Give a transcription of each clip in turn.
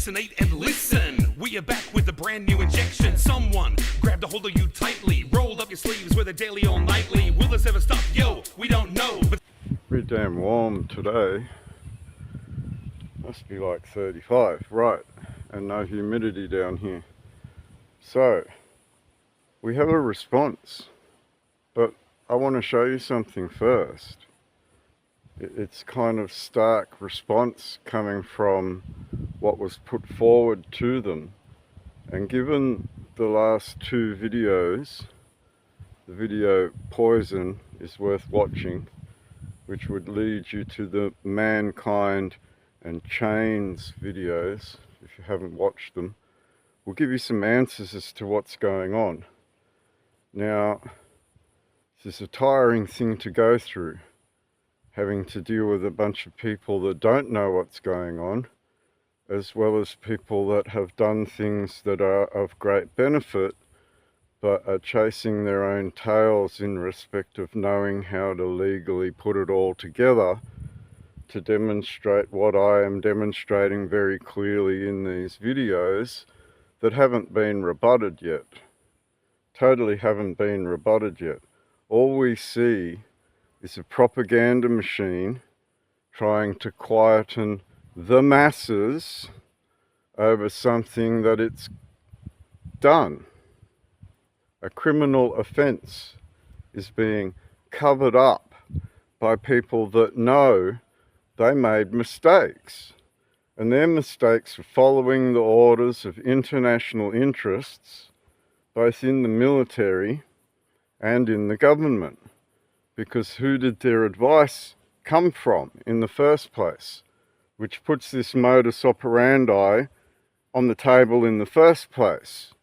vaccinate and listen. We are back with a brand new injection. Someone grabbed a hold of you tightly, rolled up your sleeves with a daily or nightly. Will this ever stop? Yo, we don't know. But pretty damn warm today. Must be like 35, right? And no humidity down here. So, we have a response. But I want to show you something first. It's kind of stark response coming from what was put forward to them. And given the last two videos, the video Poison is worth watching, which would lead you to the Mankind and Chains videos, if you haven't watched them, will give you some answers as to what's going on. Now, this is a tiring thing to go through, having to deal with a bunch of people that don't know what's going on, as well as people that have done things that are of great benefit, but are chasing their own tails in respect of knowing how to legally put it all together to demonstrate what I am demonstrating very clearly in these videos that haven't been rebutted yet. Totally haven't been rebutted yet. All we see is a propaganda machine trying to quieten the masses over something that it's done. A criminal offence is being covered up by people that know they made mistakes. And their mistakes are following the orders of international interests, both in the military and in the government. Because who did their advice come from in the first place? Which puts this modus operandi on the table in the first place,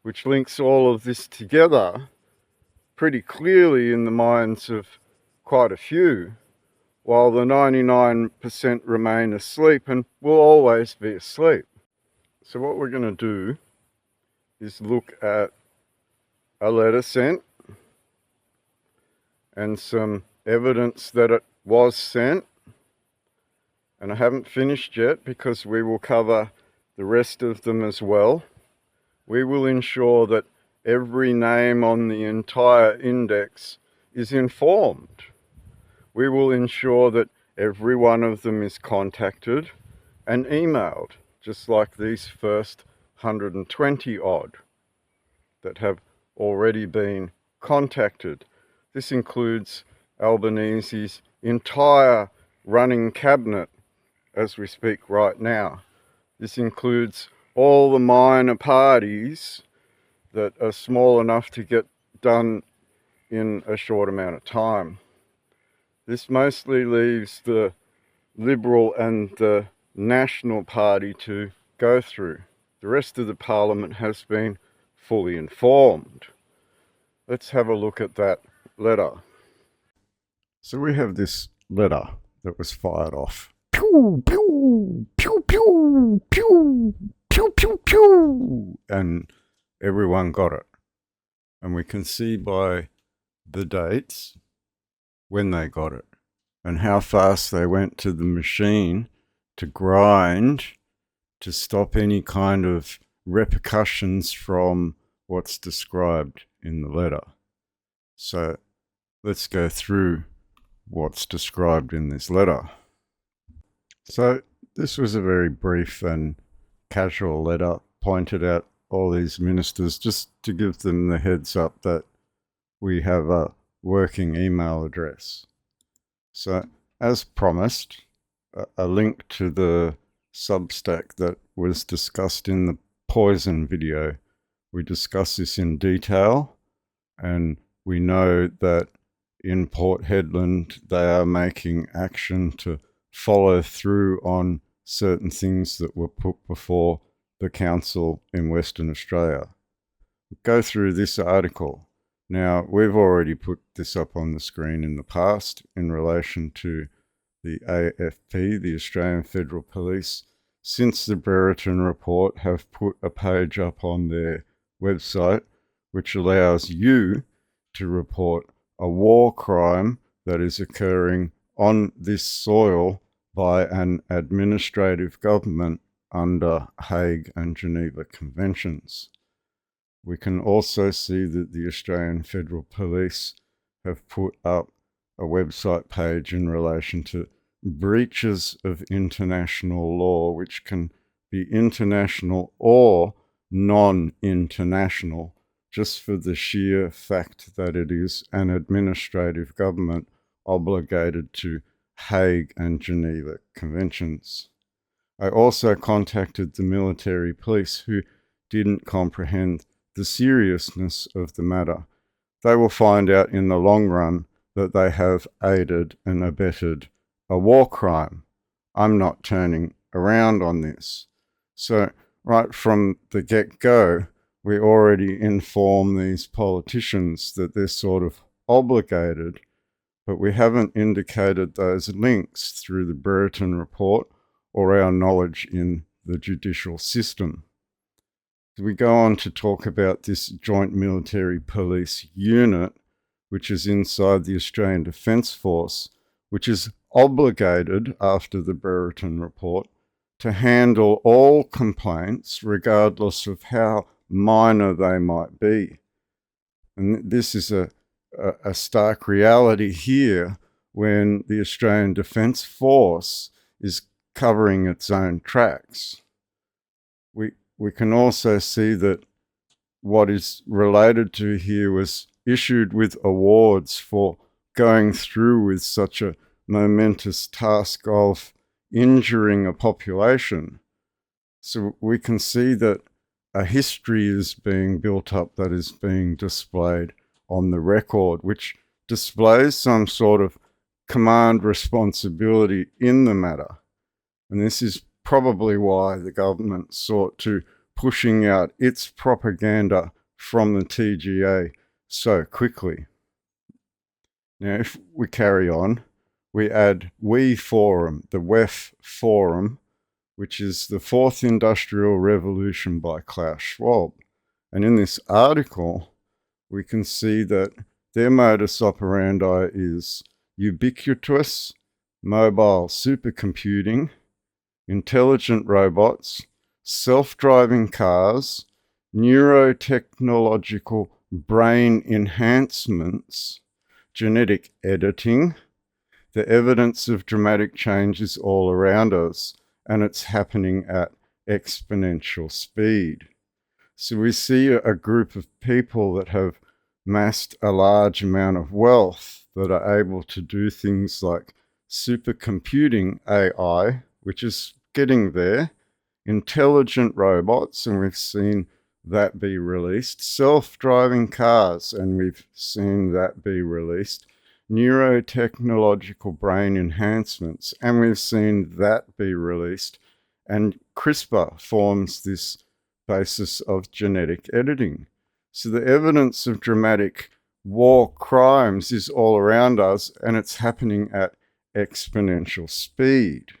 which links all of this together pretty clearly in the minds of quite a few, while the 99% remain asleep and will always be asleep. So what we're going to do is look at a letter sent and some evidence that it was sent. And I haven't finished yet because we will cover the rest of them as well. We will ensure that every name on the entire index is informed. We will ensure that every one of them is contacted and emailed, just like these first 120 odd that have already been contacted. This includes Albanese's entire running cabinet as we speak right now. This includes all the minor parties that are small enough to get done in a short amount of time. This mostly leaves the Liberal and the National Party to go through. The rest of the Parliament has been fully informed. Let's have a look at that letter. So we have this letter that was fired off. Pew, pew, pew, pew, pew, pew, pew, pew. And everyone got it. And we can see by the dates when they got it and how fast they went to the machine to grind to stop any kind of repercussions from what's described in the letter. So let's go through what's described in this letter. So this was a very brief and casual letter, pointed out all these ministers just to give them the heads up that we have a working email address. So as promised, a link to the Substack that was discussed in the Poison video. We discuss this in detail, and we know that in Port Hedland they are making action to follow through on certain things that were put before the council in Western Australia. Go through this article. Now, we've already put this up on the screen in the past in relation to the AFP, the Australian Federal Police, since the Brereton report, have put a page up on their website which allows you to report a war crime that is occurring on this soil by an administrative government under Hague and Geneva Conventions. We can also see that the Australian Federal Police have put up a website page in relation to breaches of international law, which can be international or non-international, just for the sheer fact that it is an administrative government obligated to Hague and Geneva Conventions. I also contacted the military police, who didn't comprehend the seriousness of the matter. They will find out in the long run that they have aided and abetted a war crime. I'm not turning around on this. So right from the get-go, we already inform these politicians that they're sort of obligated, but we haven't indicated those links through the Brereton report or our knowledge in the judicial system. We go on to talk about this joint military police unit, which is inside the Australian Defence Force, which is obligated, after the Brereton report, to handle all complaints, regardless of how minor they might be. And this is a stark reality here when the Australian Defence Force is covering its own tracks. We can also see that what is related to here was issued with awards for going through with such a momentous task of injuring a population. So we can see that a history is being built up that is being displayed on the record, which displays some sort of command responsibility in the matter. And this is probably why the government sought to pushing out its propaganda from the TGA so quickly. Now, if we carry on, we add WE Forum, the WEF Forum, which is the Fourth Industrial Revolution by Klaus Schwab. And in this article, we can see that their modus operandi is ubiquitous mobile supercomputing, intelligent robots, self-driving cars, neurotechnological brain enhancements, genetic editing. The evidence of dramatic change is all around us, and it's happening at exponential speed. So we see a group of people that have amassed a large amount of wealth that are able to do things like supercomputing AI, which is getting there, intelligent robots, and we've seen that be released, self-driving cars, and we've seen that be released, neurotechnological brain enhancements, and we've seen that be released, and CRISPR forms this basis of genetic editing. So the evidence of dramatic war crimes is all around us, and it's happening at exponential speed.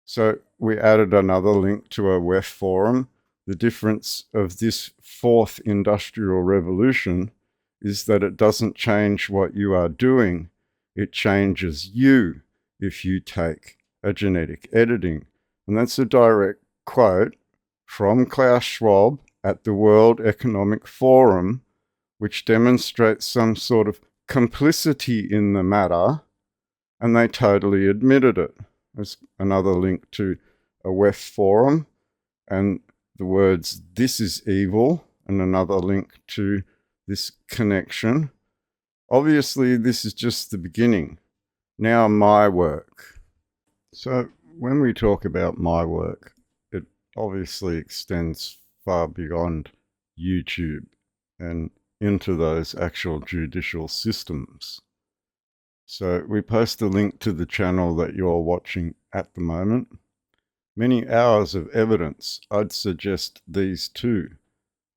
So we added another link to a WEF forum. The difference of this fourth industrial revolution is that it doesn't change what you are doing. It changes you if you take a genetic editing. And that's a direct quote from Klaus Schwab at the World Economic Forum, which demonstrates some sort of complicity in the matter, and they totally admitted it. There's another link to a WEF forum and the words "this is evil," and another link to this connection. Obviously, this is just the beginning. Now my work. So when we talk about my work, it obviously extends far beyond YouTube and into those actual judicial systems. So we post a link to the channel that you're watching at the moment. Many hours of evidence. I'd suggest these two.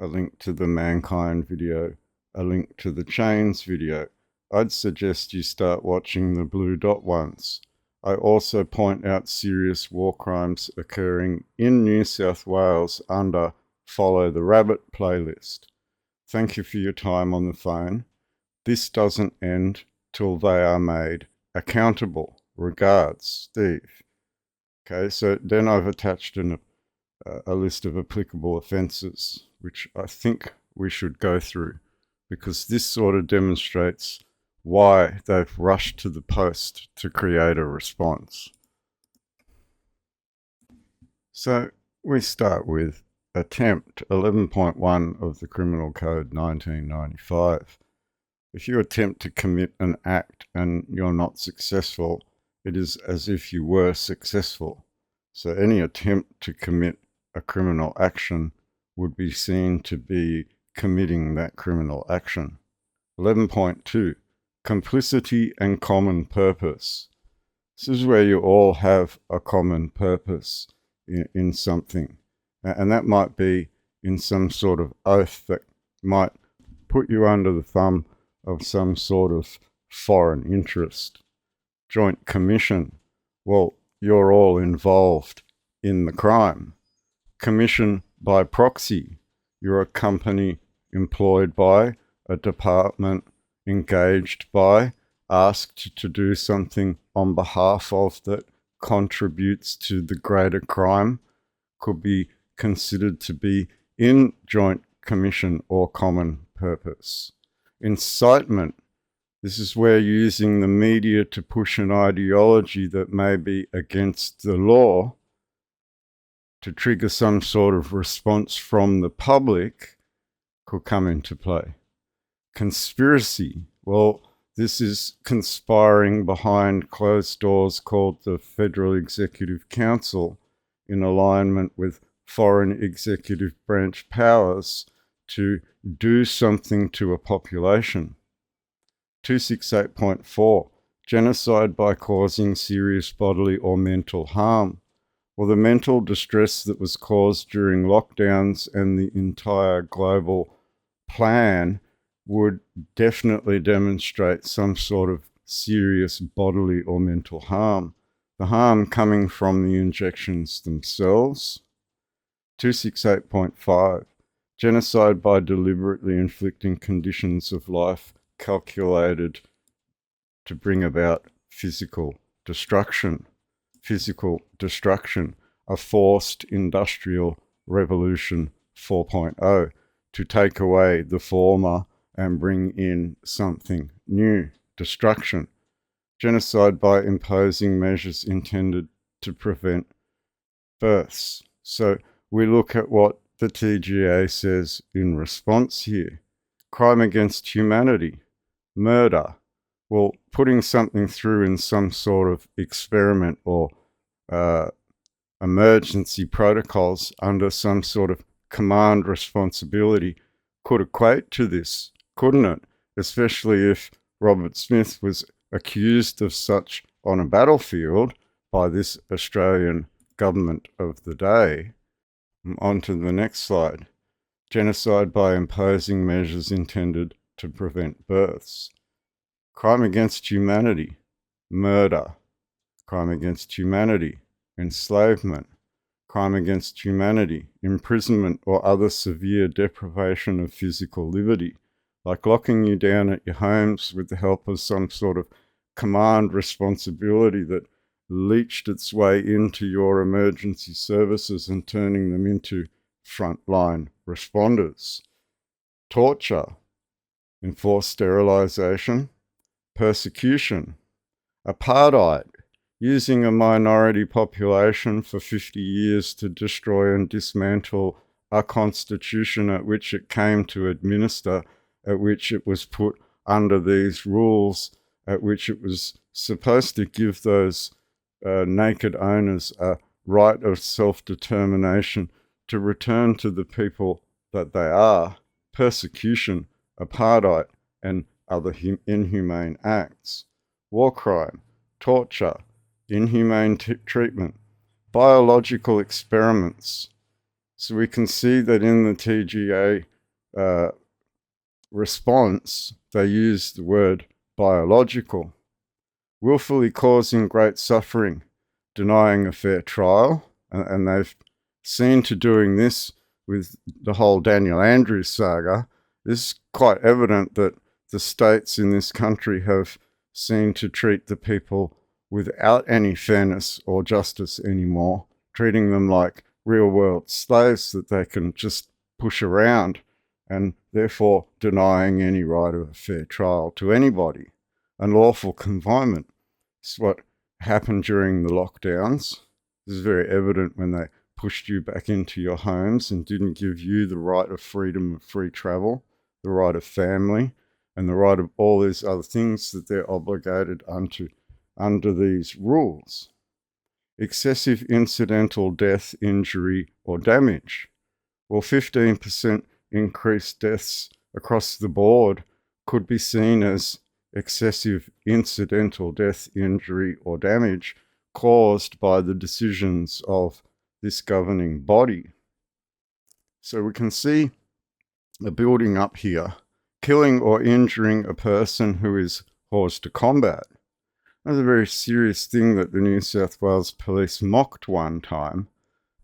A link to the Mankind video, a link to the Chains video. I'd suggest you start watching the Blue Dot ones. I also point out serious war crimes occurring in New South Wales under Follow the Rabbit playlist. Thank you for your time on the phone. This doesn't end till they are made accountable. Regards, Steve. Okay, so then I've attached a list of applicable offences, which I think we should go through, because this sort of demonstrates why they've rushed to the post to create a response. So we start with attempt 11.1 of the Criminal Code 1995. If you attempt to commit an act and you're not successful, it is as if you were successful. So any attempt to commit a criminal action would be seen to be committing that criminal action. 11.2, complicity and common purpose. This is where you all have a common purpose in something. And that might be in some sort of oath that might put you under the thumb of some sort of foreign interest. Joint commission. Well, you're all involved in the crime. Commission by proxy. You're a company employed by, a department engaged by, asked to do something on behalf of that contributes to the greater crime, could be considered to be in joint commission or common purpose. Incitement. This is where using the media to push an ideology that may be against the law to trigger some sort of response from the public could come into play. Conspiracy. Well, this is conspiring behind closed doors called the Federal Executive Council in alignment with foreign executive branch powers to do something to a population. 268.4, genocide by causing serious bodily or mental harm. Well, the mental distress that was caused during lockdowns and the entire global plan would definitely demonstrate some sort of serious bodily or mental harm. The harm coming from the injections themselves. 268.5, genocide by deliberately inflicting conditions of life calculated to bring about physical destruction. Physical destruction, a forced industrial revolution 4.0, to take away the former and bring in something new. Destruction. Genocide by imposing measures intended to prevent births. So we look at what the TGA says in response here. Crime against humanity. Murder. Well, putting something through in some sort of experiment or emergency protocols under some sort of command responsibility could equate to this, couldn't it? Especially if Robert Smith was accused of such on a battlefield by this Australian government of the day. On to the next slide. Genocide by imposing measures intended to prevent births. Crime against humanity. Murder. Crime against humanity. Enslavement. Crime against humanity. Imprisonment or other severe deprivation of physical liberty, like locking you down at your homes with the help of some sort of command responsibility that leached its way into your emergency services and turning them into frontline responders. Torture, enforced sterilisation, persecution, apartheid, using a minority population for 50 years to destroy and dismantle a constitution at which it came to administer, at which it was put under these rules, at which it was supposed to give those naked owners a right of self-determination to return to the people that they are. Persecution, apartheid, and other inhumane acts. War crime, torture, inhumane treatment, biological experiments. So we can see that in the TGA response, they use the word biological. Willfully causing great suffering, denying a fair trial, and they've seen to doing this with the whole Daniel Andrews saga. It's quite evident that the states in this country have seen to treat the people without any fairness or justice anymore, treating them like real-world slaves that they can just push around, and therefore denying any right of a fair trial to anybody. Unlawful confinement is what happened during the lockdowns. This is very evident when they pushed you back into your homes and didn't give you the right of freedom of free travel, the right of family, and the right of all these other things that they're obligated unto under these rules. Excessive incidental death, injury, or damage. Well, 15% increased deaths across the board could be seen as excessive incidental death, injury, or damage caused by the decisions of this governing body. So we can see a building up here. Killing or injuring a person who is hors de combat. That's a very serious thing that the New South Wales Police mocked one time,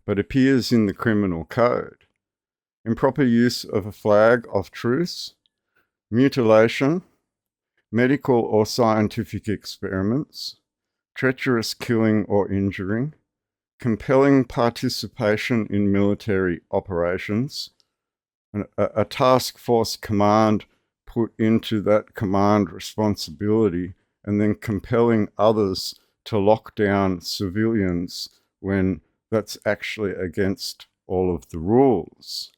but appears in the criminal code. Improper use of a flag of truce, mutilation, medical or scientific experiments, treacherous killing or injuring, compelling participation in military operations, a task force command put into that command responsibility, and then compelling others to lock down civilians when that's actually against all of the rules.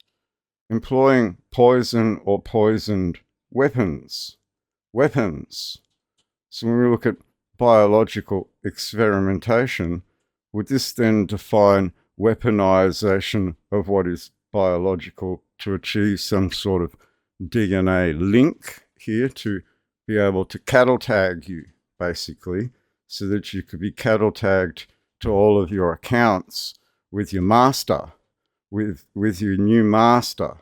Employing poison or poisoned weapons. So when we look at biological experimentation, would this then define weaponization of what is biological to achieve some sort of DNA link here to be able to cattle tag you, basically, so that you could be cattle tagged to all of your accounts with your master, with your new master,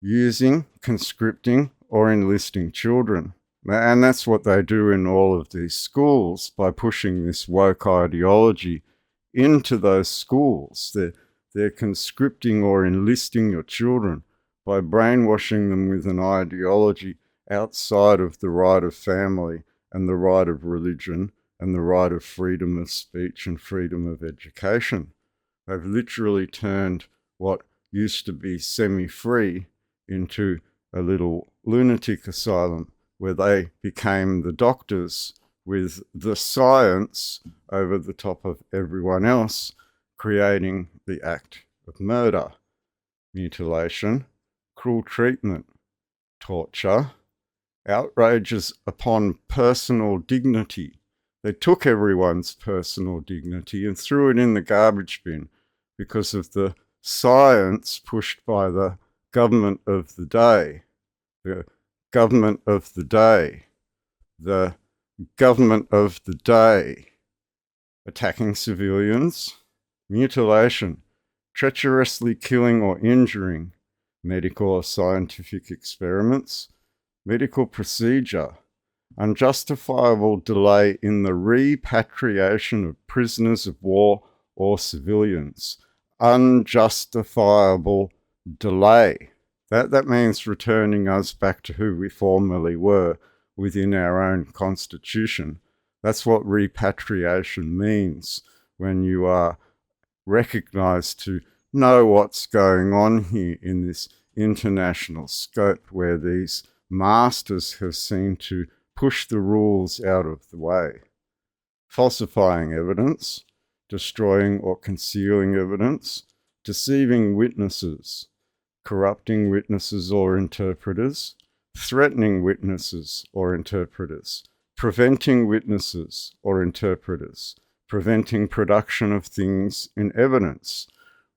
using, conscripting, or enlisting children. And that's what they do in all of these schools by pushing this woke ideology into those schools. They're conscripting or enlisting your children by brainwashing them with an ideology outside of the right of family and the right of religion and the right of freedom of speech and freedom of education. They've literally turned what used to be semi-free into a little lunatic asylum where they became the doctors with the science over the top of everyone else, creating the act of murder, mutilation, cruel treatment, torture, outrages upon personal dignity. They took everyone's personal dignity and threw it in the garbage bin because of the science pushed by the government of the day. The government of the day. The government of the day. Attacking civilians, mutilation, treacherously killing or injuring, medical or scientific experiments, medical procedure, unjustifiable delay in the repatriation of prisoners of war or civilians. Unjustifiable delay. That means returning us back to who we formerly were within our own constitution. That's what repatriation means, when you are recognized to know what's going on here in this international scope where these masters have seemed to push the rules out of the way. Falsifying evidence, destroying or concealing evidence, deceiving witnesses, corrupting witnesses or interpreters, threatening witnesses or interpreters, preventing witnesses or interpreters, preventing production of things in evidence.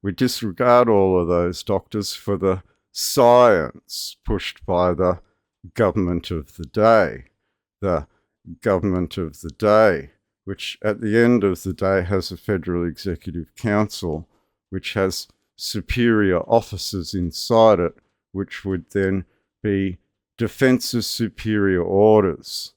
We disregard all of those, doctors, for the science pushed by the government of the day. The government of the day, which at the end of the day has a Federal Executive Council, which has superior officers inside it, which would then be defensive superior orders.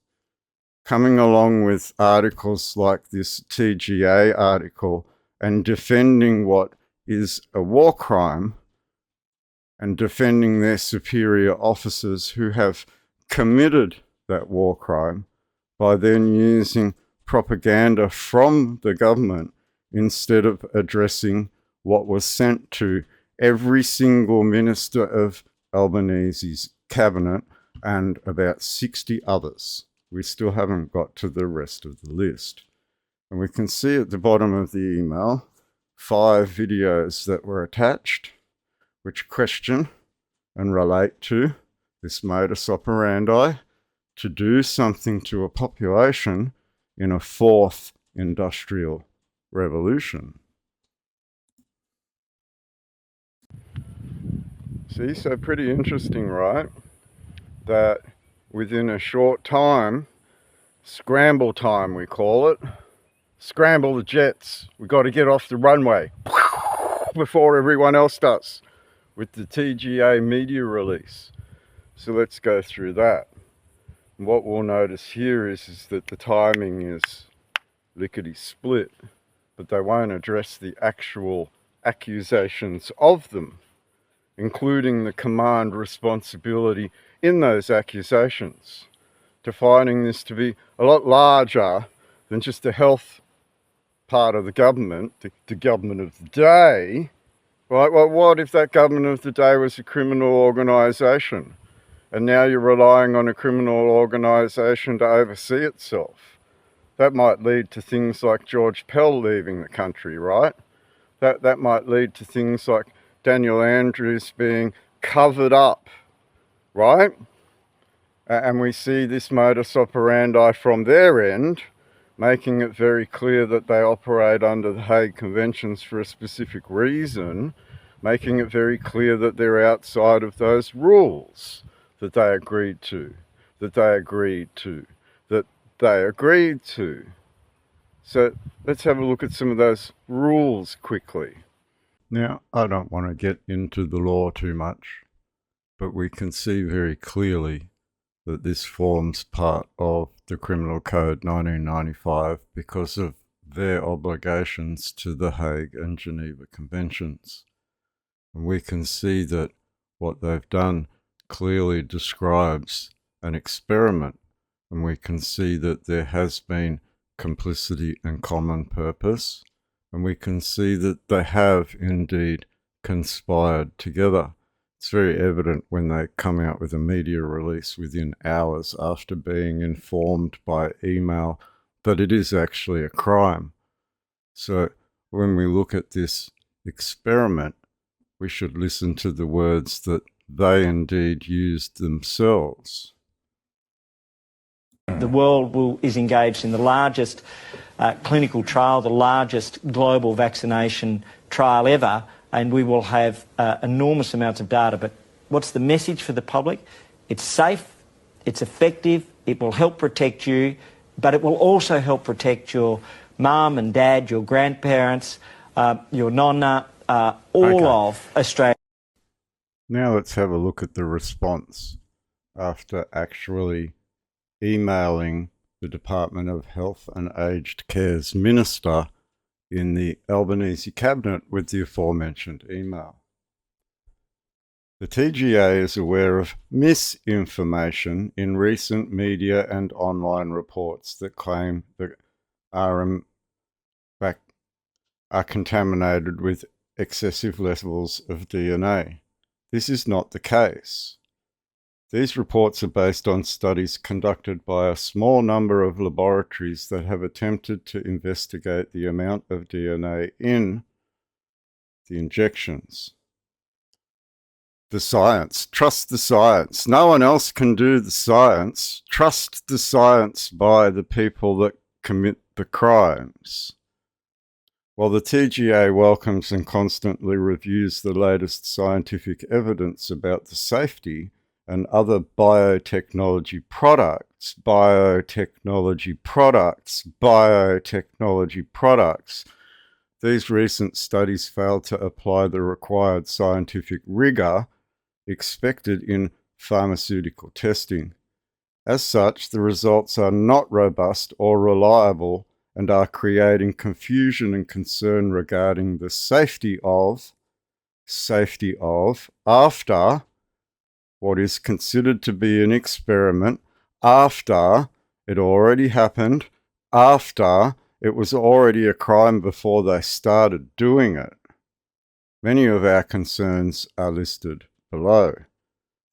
Coming along with articles like this TGA article and defending what is a war crime and defending their superior officers who have committed that war crime by then using propaganda from the government instead of addressing what was sent to every single minister of Albanese's cabinet and about 60 others. We still haven't got to the rest of the list. And we can see at the bottom of the email 5 videos that were attached, which question and relate to this modus operandi to do something to a population in a 4th industrial revolution. See, so pretty interesting, right? That within a short time, scramble time we call it, scramble the jets, we got to get off the runway before everyone else does with the TGA media release. So let's go through that. And what we'll notice here is that the timing is lickety-split, but they won't address the actual accusations of them, including the command responsibility in those accusations, defining this to be a lot larger than just the health part of the government, the government of the day. Right? Well, what if that government of the day was a criminal organisation, and now you're relying on a criminal organisation to oversee itself? That might lead to things like George Pell leaving the country, right? That might lead to things like Daniel Andrews being covered up, right? And we see this modus operandi from their end, making it very clear that they operate under the Hague Conventions for a specific reason, making it very clear that they're outside of those rules that they agreed to, that they agreed to, that they agreed to. So let's have a look at some of those rules quickly. Now, I don't want to get into the law too much, but we can see very clearly that this forms part of the Criminal Code 1995 because of their obligations to the Hague and Geneva Conventions. And we can see that what they've done clearly describes an experiment, and we can see that there has been complicity and common purpose, and we can see that they have indeed conspired together. It's very evident when they come out with a media release within hours after being informed by email that it is actually a crime. So when we look at this experiment, we should listen to the words that they indeed used themselves. The world is engaged in the largest clinical trial, the largest global vaccination trial ever, and we will have enormous amounts of data. But what's the message for the public? It's safe, it's effective, it will help protect you, but it will also help protect your mum and dad, your grandparents, your nonna, all of Australia. Now let's have a look at the response after actually emailing the Department of Health and Aged Care's Minister in the Albanese Cabinet with the aforementioned email. The TGA is aware of misinformation in recent media and online reports that claim that RM are contaminated with excessive levels of DNA. This is not the case. These reports are based on studies conducted by a small number of laboratories that have attempted to investigate the amount of DNA in the injections. The science. Trust the science. No one else can do the science. Trust the science by the people that commit the crimes. While the TGA welcomes and constantly reviews the latest scientific evidence about the safety and other biotechnology products, these recent studies failed to apply the required scientific rigor expected in pharmaceutical testing. As such, the results are not robust or reliable and are creating confusion and concern regarding the safety of after what is considered to be an experiment, after it already happened, after it was already a crime before they started doing it. Many of our concerns are listed below.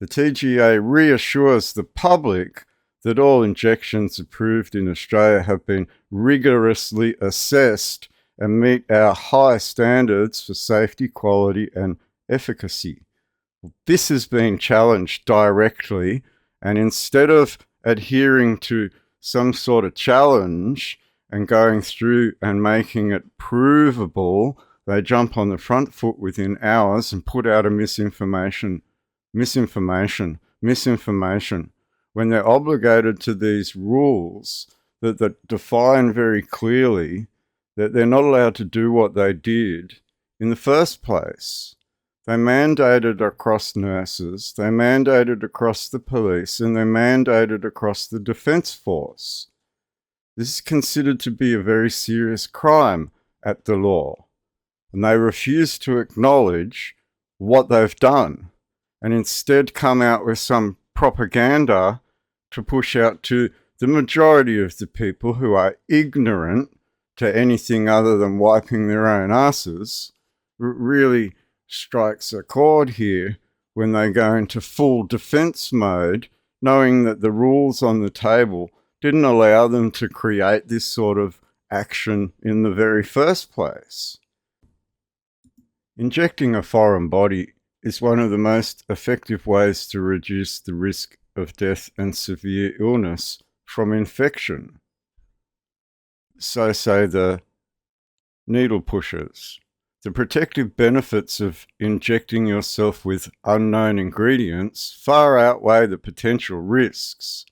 The TGA reassures the public that all injections approved in Australia have been rigorously assessed and meet our high standards for safety, quality, and efficacy. This has been challenged directly, and instead of adhering to some sort of challenge and going through and making it provable, they jump on the front foot within hours and put out a misinformation, when they're obligated to these rules that define very clearly that they're not allowed to do what they did in the first place. They mandated across nurses, they mandated across the police, and they mandated across the Defence Force. This is considered to be a very serious crime at the law, and they refuse to acknowledge what they've done and instead come out with some propaganda to push out to the majority of the people who are ignorant to anything other than wiping their own asses. Really strikes a chord here when they go into full defense mode, knowing that the rules on the table didn't allow them to create this sort of action in the very first place. Injecting a foreign body is one of the most effective ways to reduce the risk of death and severe illness from infection. So say the needle pushers. The protective benefits of injecting yourself with unknown ingredients far outweigh the potential risks.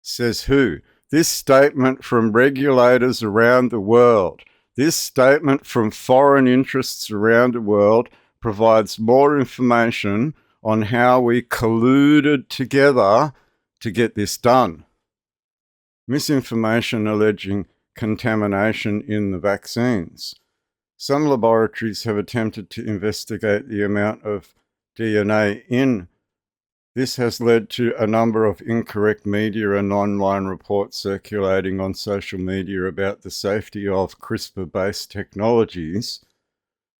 Says who? This statement from regulators around the world, this statement from foreign interests around the world provides more information on how we colluded together to get this done. Misinformation alleging contamination in the vaccines. Some laboratories have attempted to investigate the amount of DNA in. This has led to a number of incorrect media and online reports circulating on social media about the safety of CRISPR-based technologies.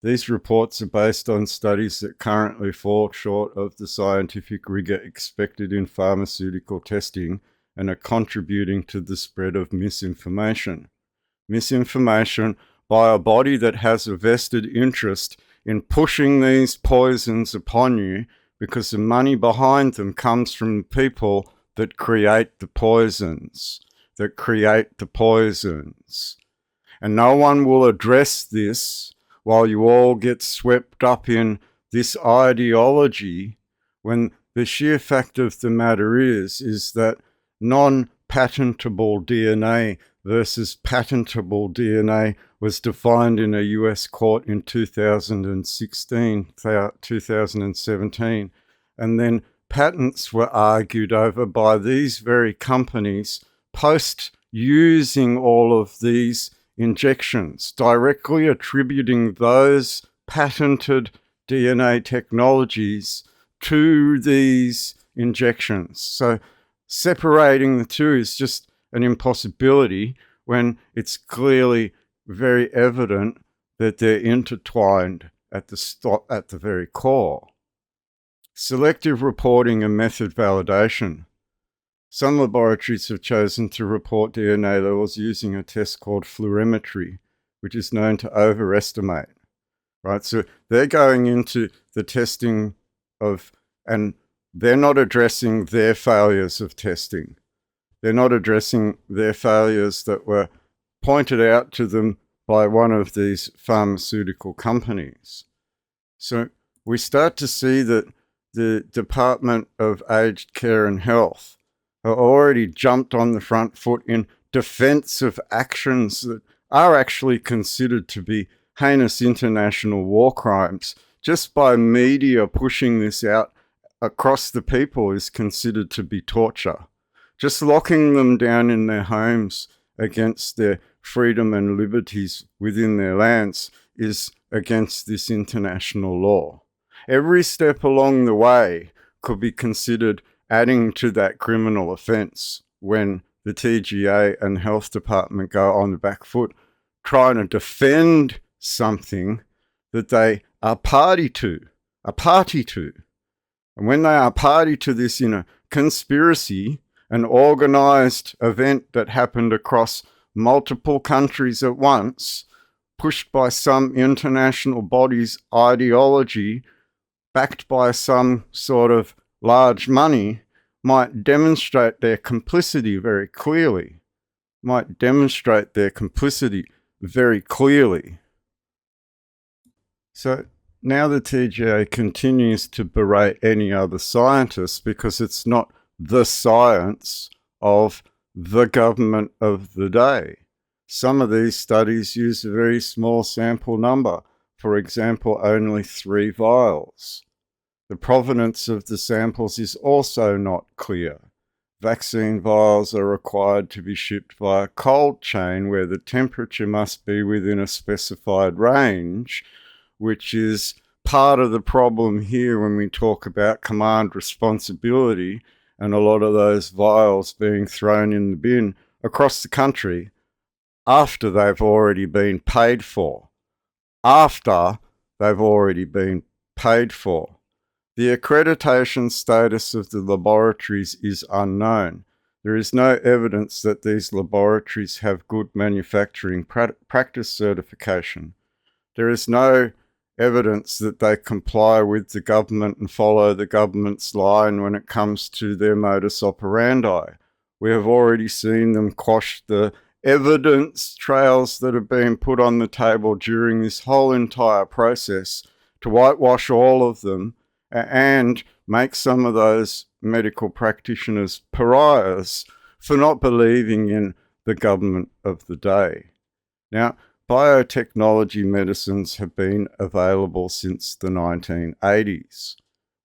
These reports are based on studies that currently fall short of the scientific rigor expected in pharmaceutical testing and are contributing to the spread of misinformation. Misinformation by a body that has a vested interest in pushing these poisons upon you, because the money behind them comes from the people that create the poisons, And no one will address this while you all get swept up in this ideology, when the sheer fact of the matter is that non-patentable DNA versus patentable DNA was defined in a US court in 2017, and then patents were argued over by these very companies post using all of these injections, directly attributing those patented DNA technologies to these injections. So separating the two is just an impossibility when it's clearly very evident that they're intertwined at the very core. Selective reporting and method validation. Some laboratories have chosen to report DNA levels using a test called fluorimetry, which is known to overestimate. Right, so they're going into the testing and they're not addressing their failures of testing. They're not addressing their failures that were pointed out to them by one of these pharmaceutical companies. So we start to see that the Department of Aged Care and Health are already jumped on the front foot in defense of actions that are actually considered to be heinous international war crimes. Just by media pushing this out across the people is considered to be torture. Just locking them down in their homes against their freedom and liberties within their lands is against this international law. Every step along the way could be considered adding to that criminal offence when the TGA and Health Department go on the back foot trying to defend something that they are party to. And when they are party to this in a conspiracy, an organised event that happened across multiple countries at once, pushed by some international body's ideology, backed by some sort of large money, might demonstrate their complicity very clearly. So now the TGA continues to berate any other scientists because it's not the science of the government of the day. Some of these studies use a very small sample number, for example, only 3 vials. The provenance of the samples is also not clear. Vaccine vials are required to be shipped via cold chain where the temperature must be within a specified range, which is part of the problem here when we talk about command responsibility and a lot of those vials being thrown in the bin across the country after they've already been paid for. The accreditation status of the laboratories is unknown. There is no evidence that these laboratories have good manufacturing practice certification. There is no evidence that they comply with the government and follow the government's line when it comes to their modus operandi. We have already seen them quash the evidence trails that have been put on the table during this whole entire process to whitewash all of them and make some of those medical practitioners pariahs for not believing in the government of the day. Now, biotechnology medicines have been available since the 1980s.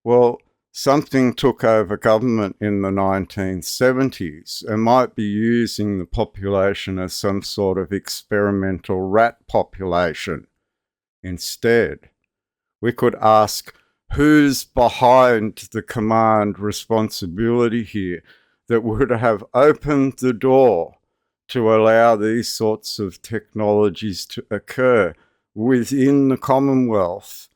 Well, something took over government in the 1970s and might be using the population as some sort of experimental rat population. Instead, we could ask, who's behind the command responsibility here that would have opened the door to allow these sorts of technologies to occur within the Commonwealth,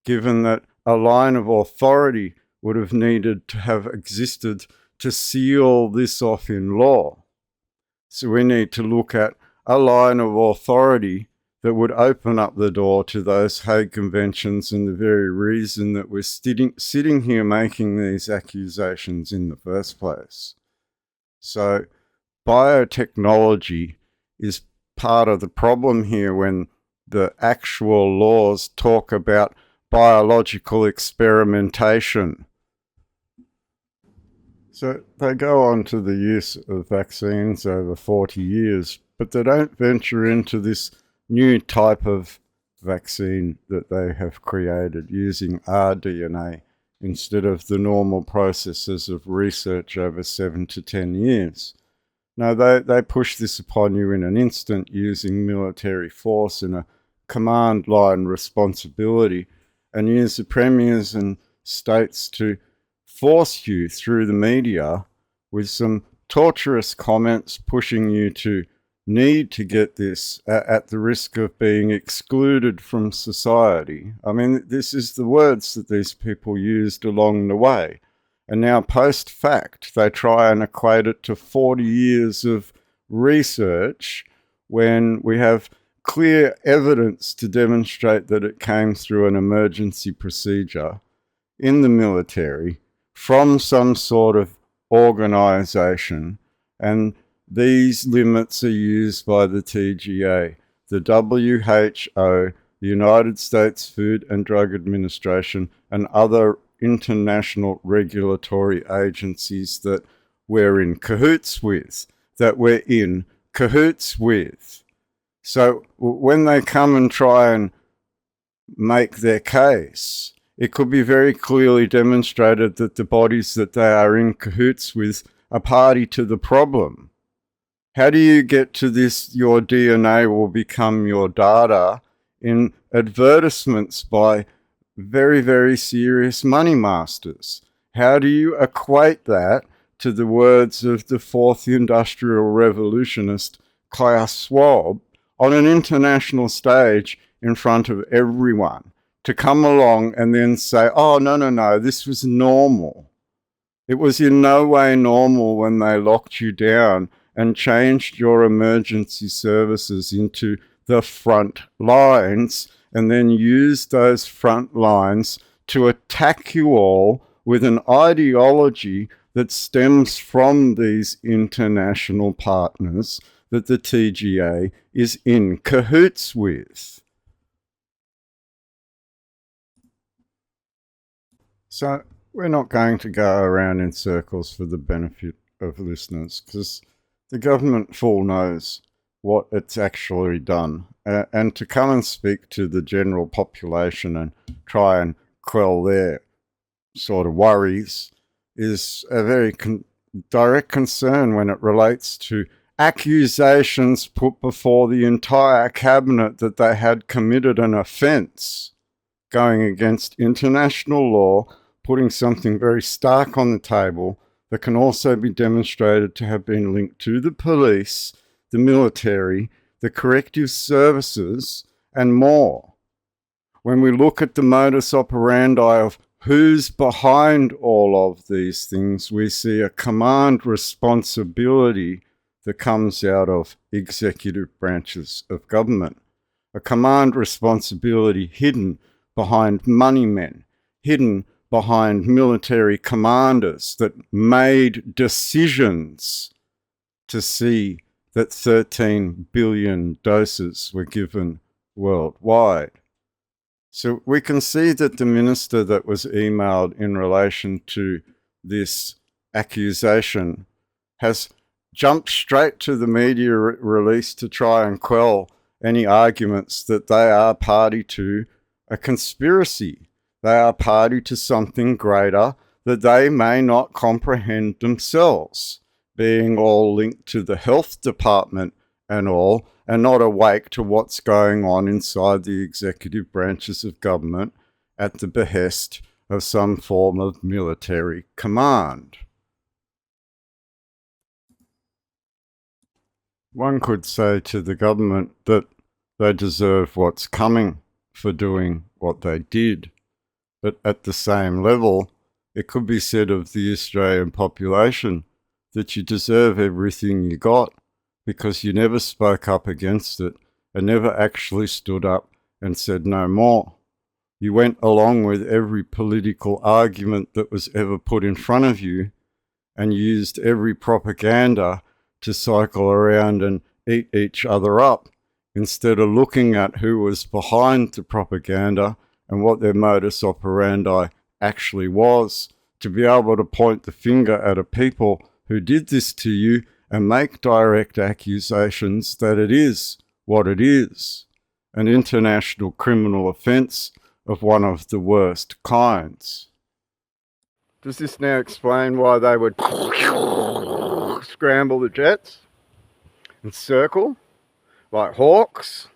given that a line of authority would have needed to have existed to seal this off in law. So we need to look at a line of authority that would open up the door to those Hague Conventions and the very reason that we're sitting here making these accusations in the first place. So biotechnology is part of the problem here when the actual laws talk about biological experimentation. So they go on to the use of vaccines over 40 years, but they don't venture into this new type of vaccine that they have created using rDNA instead of the normal processes of research over 7 to 10 years. No, they push this upon you in an instant using military force and a command line responsibility and use the premiers and states to force you through the media with some torturous comments pushing you to need to get this at the risk of being excluded from society. I mean, this is the words that these people used along the way. And now post-fact, they try and equate it to 40 years of research when we have clear evidence to demonstrate that it came through an emergency procedure in the military from some sort of organization, and these limits are used by the TGA, the WHO, the United States Food and Drug Administration, and other international regulatory agencies that we're in cahoots with, So when they come and try and make their case, it could be very clearly demonstrated that the bodies that they are in cahoots with are party to the problem. How do you get to this, your DNA will become your data, in advertisements by very, very serious money masters? How do you equate that to the words of the fourth industrial revolutionist Klaus Schwab on an international stage in front of everyone, to come along and then say, oh, no, this was normal. It was in no way normal when they locked you down and changed your emergency services into the front lines, and then used those front lines to attack you all with an ideology that stems from these international partners that the TGA is in cahoots with. So we're not going to go around in circles for the benefit of listeners, because the government full knows what it's actually done. And to come and speak to the general population and try and quell their sort of worries is a very direct concern when it relates to accusations put before the entire cabinet that they had committed an offence going against international law, putting something very stark on the table that can also be demonstrated to have been linked to the police, the military, the corrective services, and more. When we look at the modus operandi of who's behind all of these things, we see a command responsibility that comes out of executive branches of government. A command responsibility hidden behind money men, hidden behind military commanders that made decisions to see that 13 billion doses were given worldwide. So we can see that the minister that was emailed in relation to this accusation has jumped straight to the media release to try and quell any arguments that they are party to a conspiracy. They are party to something greater that they may not comprehend themselves, being all linked to the health department and all, and not awake to what's going on inside the executive branches of government at the behest of some form of military command. One could say to the government that they deserve what's coming for doing what they did. But at the same level, it could be said of the Australian population that you deserve everything you got because you never spoke up against it and never actually stood up and said no more. You went along with every political argument that was ever put in front of you and used every propaganda to cycle around and eat each other up instead of looking at who was behind the propaganda and what their modus operandi actually was, to be able to point the finger at a people who did this to you and make direct accusations that it is what it is, an international criminal offence of one of the worst kinds. Does this now explain why they would scramble the jets and circle like hawks?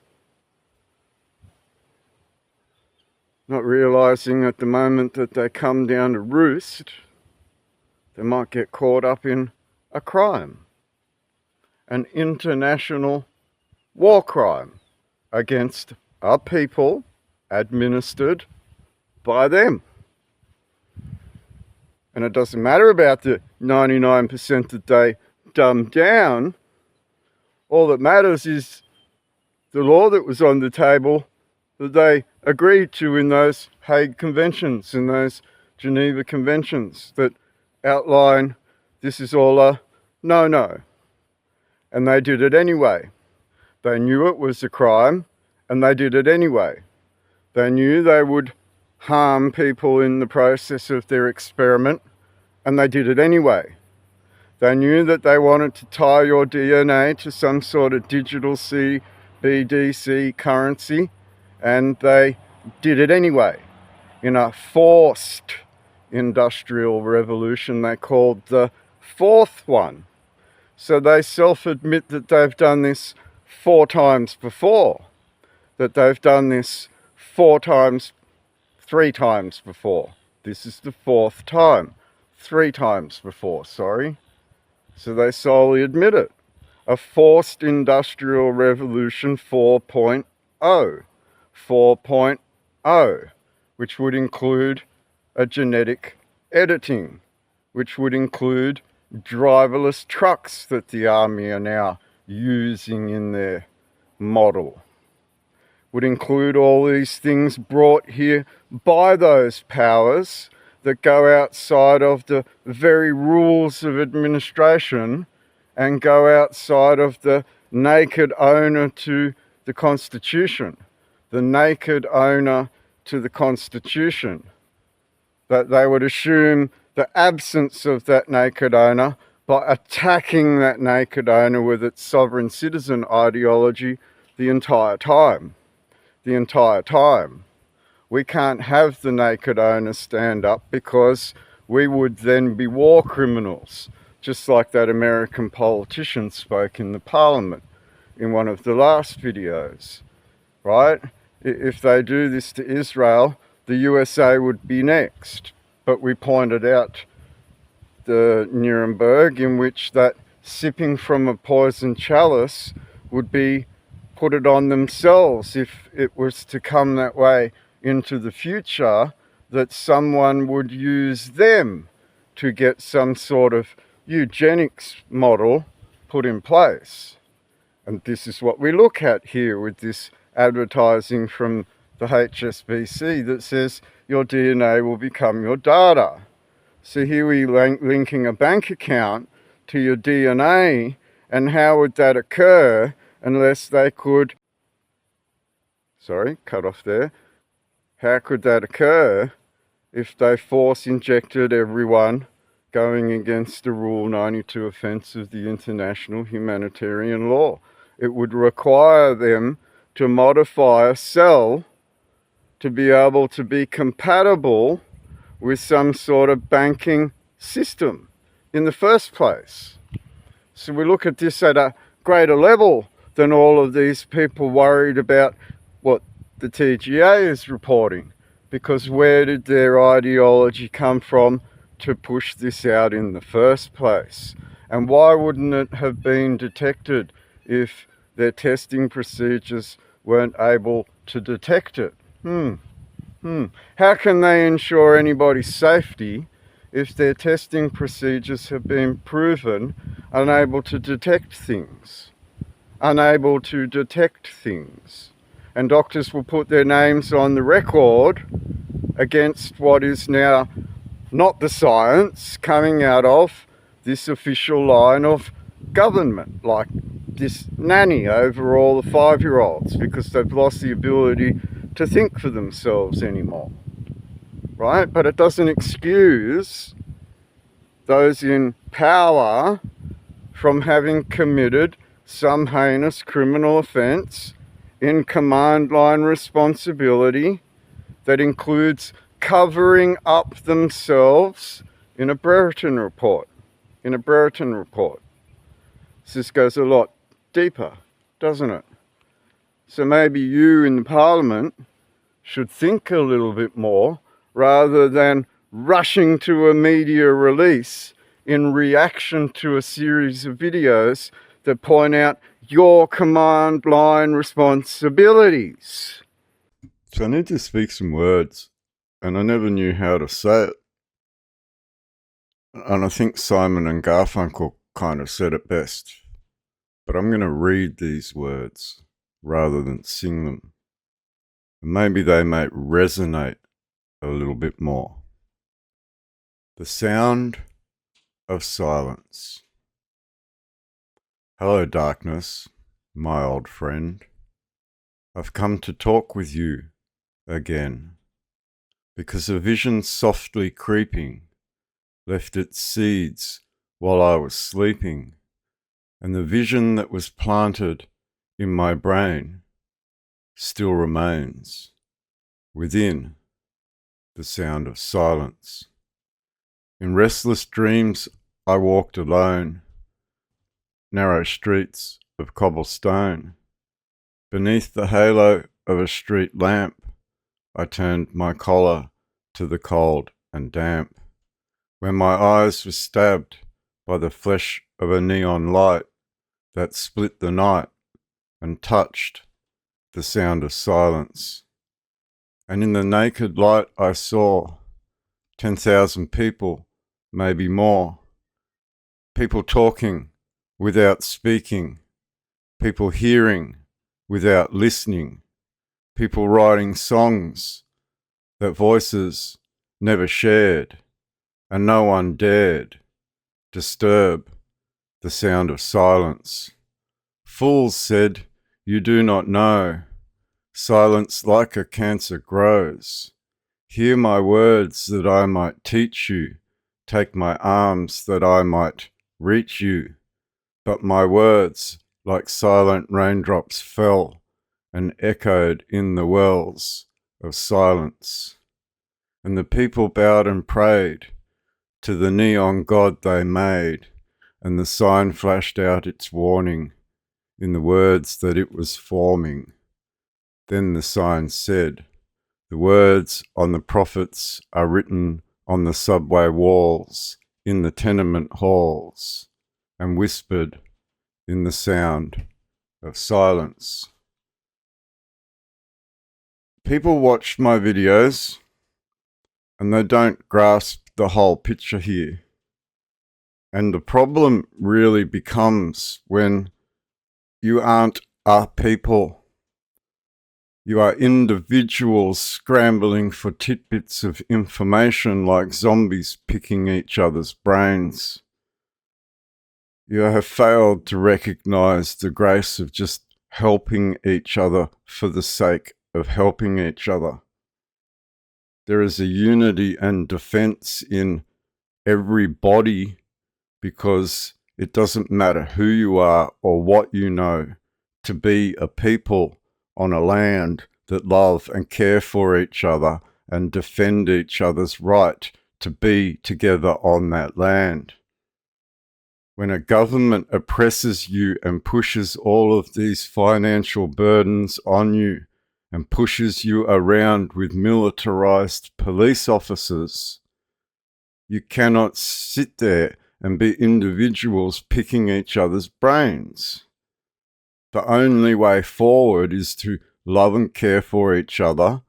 Not realising at the moment that they come down to roost, they might get caught up in a crime, an international war crime against our people administered by them. And it doesn't matter about the 99% that they dumb down. All that matters is the law that was on the table that they agreed to in those Hague Conventions and those Geneva Conventions that outline this is all a no-no. And they did it anyway. They knew it was a crime and they did it anyway. They knew they would harm people in the process of their experiment and they did it anyway. They knew that they wanted to tie your DNA to some sort of digital CBDC currency and they did it anyway. In a forced industrial revolution they called the fourth one. So they self-admit that they've done this 4 times before, that they've done this 3 times before. This is the 4th time. 3 times before, sorry. So they solely admit it. A forced industrial revolution 4.0. 4.0, which would include a genetic editing, which would include driverless trucks that the army are now using in their model, would include all these things brought here by those powers that go outside of the very rules of administration and go outside of the naked owner to the Constitution, the naked owner to the Constitution. That they would assume the absence of that naked owner by attacking that naked owner with its sovereign citizen ideology the entire time. The entire time. We can't have the naked owner stand up because we would then be war criminals, just like that American politician spoke in the parliament in one of the last videos, right? If they do this to Israel, the USA would be next. But we pointed out the Nuremberg, in which that sipping from a poisoned chalice would be put it on themselves if it was to come that way into the future, that someone would use them to get some sort of eugenics model put in place. And this is what we look at here with this advertising from the HSBC that says your DNA will become your data. So here we're linking a bank account to your DNA, and how would that occur unless they could, sorry, cut off there. How could that occur if they force injected everyone going against the Rule 92 offence of the international humanitarian law? It would require them to modify a cell to be able to be compatible with some sort of banking system in the first place. So we look at this at a greater level than all of these people worried about what the TGA is reporting, because where did their ideology come from to push this out in the first place? And why wouldn't it have been detected if their testing procedures weren't able to detect it? How can they ensure anybody's safety if their testing procedures have been proven unable to detect things? Unable to detect things. And doctors will put their names on the record against what is now not the science coming out of this official line of government, like this nanny over all the 5-year-olds, because they've lost the ability to think for themselves anymore, right? But it doesn't excuse those in power from having committed some heinous criminal offence in command line responsibility that includes covering up themselves in a Brereton report. This goes a lot deeper, doesn't it? So maybe you in the Parliament should think a little bit more rather than rushing to a media release in reaction to a series of videos that point out your command line responsibilities. So I need to speak some words, and I never knew how to say it. And I think Simon and Garfunkel kind of said it best. But I'm going to read these words rather than sing them. And maybe they may resonate a little bit more. The sound of silence. Hello, darkness, my old friend. I've come to talk with you again, because a vision softly creeping left its seeds while I was sleeping, and the vision that was planted in my brain still remains within the sound of silence. In restless dreams I walked alone, narrow streets of cobblestone. Beneath the halo of a street lamp, I turned my collar to the cold and damp. when my eyes were stabbed by the flash of a neon light that split the night and touched the sound of silence. And in the naked light I saw 10,000 people, maybe more. People talking without speaking. People hearing without listening. People writing songs that voices never shared, and no one dared disturb the sound of silence. Fools said, "You do not know. Silence like a cancer grows. Hear my words that I might teach you. Take my arms that I might reach you." But my words, like silent raindrops, fell and echoed in the wells of silence. And the people bowed and prayed to the neon god they made, and the sign flashed out its warning in the words that it was forming. Then the sign said, "The words on the prophets are written on the subway walls, in the tenement halls, and whispered in the sound of silence." People watch my videos and they don't grasp the whole picture here. And the problem really becomes when you aren't a people. You are individuals scrambling for tidbits of information like zombies picking each other's brains. You have failed to recognize the grace of just helping each other for the sake of helping each other. There is a unity and defense in everybody because it doesn't matter who you are or what you know. To be a people on a land that love and care for each other and defend each other's right to be together on that land. When a government oppresses you and pushes all of these financial burdens on you and pushes you around with militarized police officers, you cannot sit there and be individuals picking each other's brains. The only way forward is to love and care for each other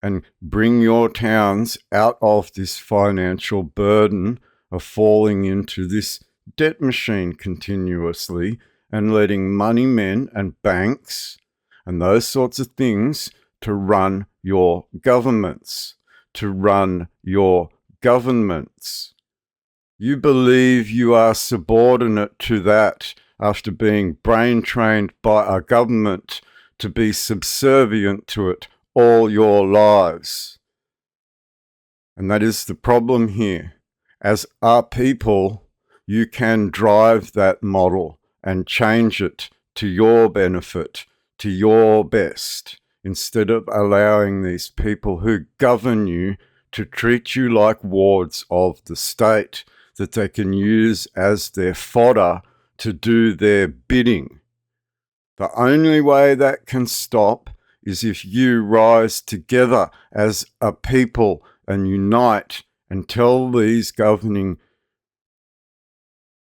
and bring your towns out of this financial burden of falling into this debt machine continuously and letting money men and banks and those sorts of things to run your governments, to run your governments. You believe you are subordinate to that after being brain trained by a government to be subservient to it all your lives. And that is the problem here. As a people, you can drive that model and change it to your benefit, to your best, instead of allowing these people who govern you to treat you like wards of the state that they can use as their fodder to do their bidding. The only way that can stop is if you rise together as a people and unite and tell these governing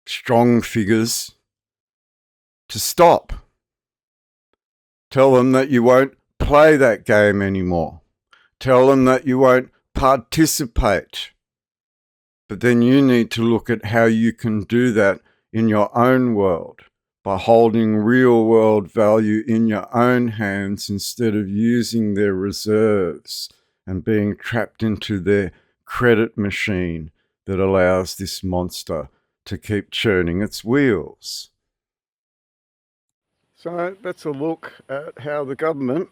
strong figures to stop. Tell them that you won't play that game anymore. Tell them that you won't participate. But then you need to look at how you can do that in your own world by holding real world value in your own hands instead of using their reserves and being trapped into their credit machine that allows this monster to keep churning its wheels. So that's a look at how the government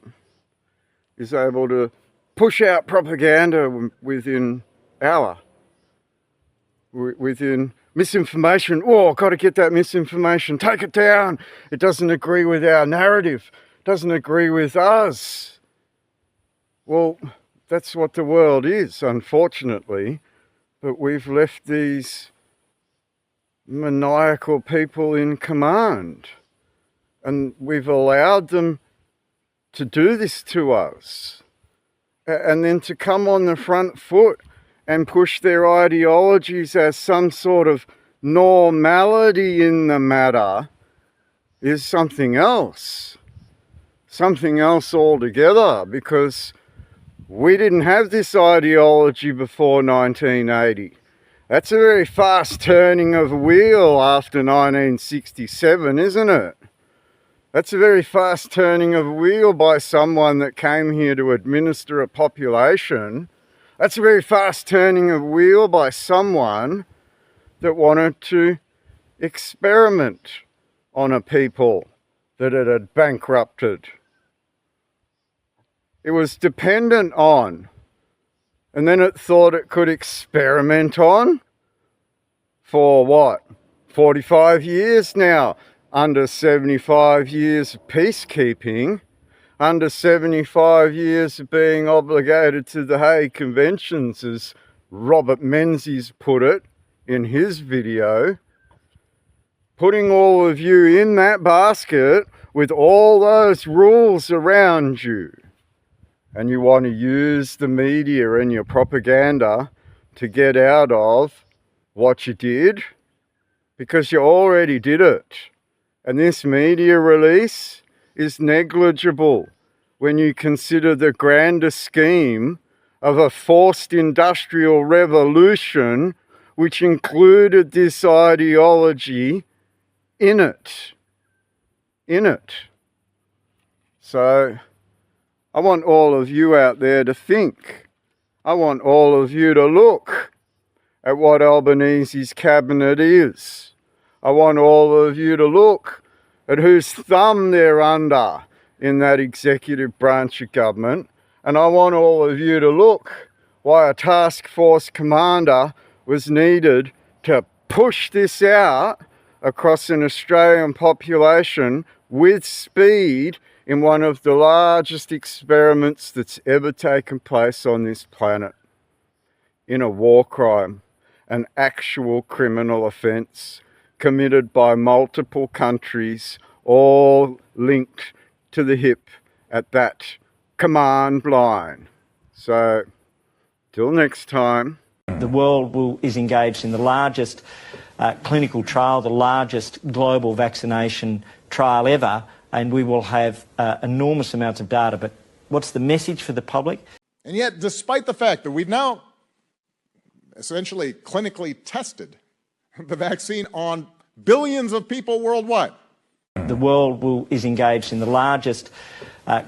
is able to push out propaganda within misinformation. Oh, got to get that misinformation. Take it down. It doesn't agree with our narrative. It doesn't agree with us. Well, that's what the world is, unfortunately. But we've left these maniacal people in command. And we've allowed them to do this to us. And then to come on the front foot and push their ideologies as some sort of normality in the matter is something else altogether, because we didn't have this ideology before 1980. That's a very fast turning of a wheel after 1967, isn't it? That's a very fast turning of a wheel by someone that came here to administer a population. That's a very fast turning of a wheel by someone that wanted to experiment on a people that it had bankrupted. It was dependent on, and then it thought it could experiment on for what? 45 years now, under 75 years of peacekeeping, under 75 years of being obligated to the Hague Conventions, as Robert Menzies put it in his video, putting all of you in that basket with all those rules around you. And you want to use the media and your propaganda to get out of what you did, because you already did it. And this media release is negligible when you consider the grander scheme of a forced industrial revolution which included this ideology in it. So I want all of you out there to think. I want all of you to look at what Albanese's cabinet is. I want all of you to look at whose thumb they're under in that executive branch of government. And I want all of you to look why a task force commander was needed to push this out across an Australian population with speed in one of the largest experiments that's ever taken place on this planet, in a war crime, an actual criminal offence committed by multiple countries, all linked to the hip at that command line. So, till next time. The world is engaged in the largest clinical trial, the largest global vaccination trial ever, and we will have enormous amounts of data. But what's the message for the public? And yet, despite the fact that we've now essentially clinically tested the vaccine on billions of people worldwide. The world is engaged in the largest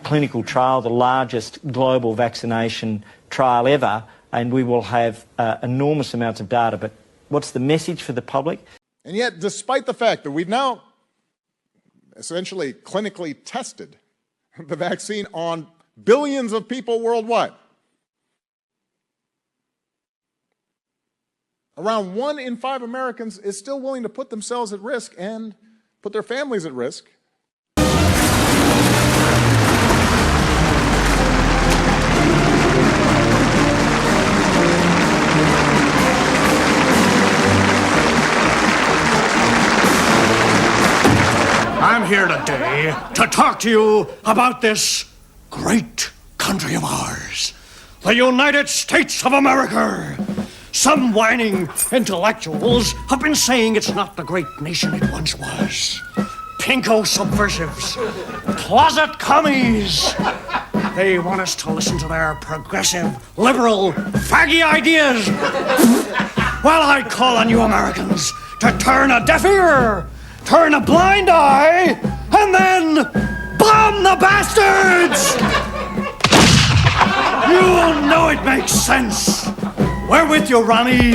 clinical trial, the largest global vaccination trial ever, and we will have enormous amounts of data. But what's the message for the public? And yet, despite the fact that we've now essentially clinically tested the vaccine on billions of people worldwide, around 1 in 5 Americans is still willing to put themselves at risk and put their families at risk. I'm here today to talk to you about this great country of ours, the United States of America. Some whining intellectuals have been saying it's not the great nation it once was. Pinko subversives, closet commies. They want us to listen to their progressive, liberal, faggy ideas. Well, I call on you Americans to turn a deaf ear, turn a blind eye, and then bomb the bastards! You know it makes sense. We're with you, Ronnie.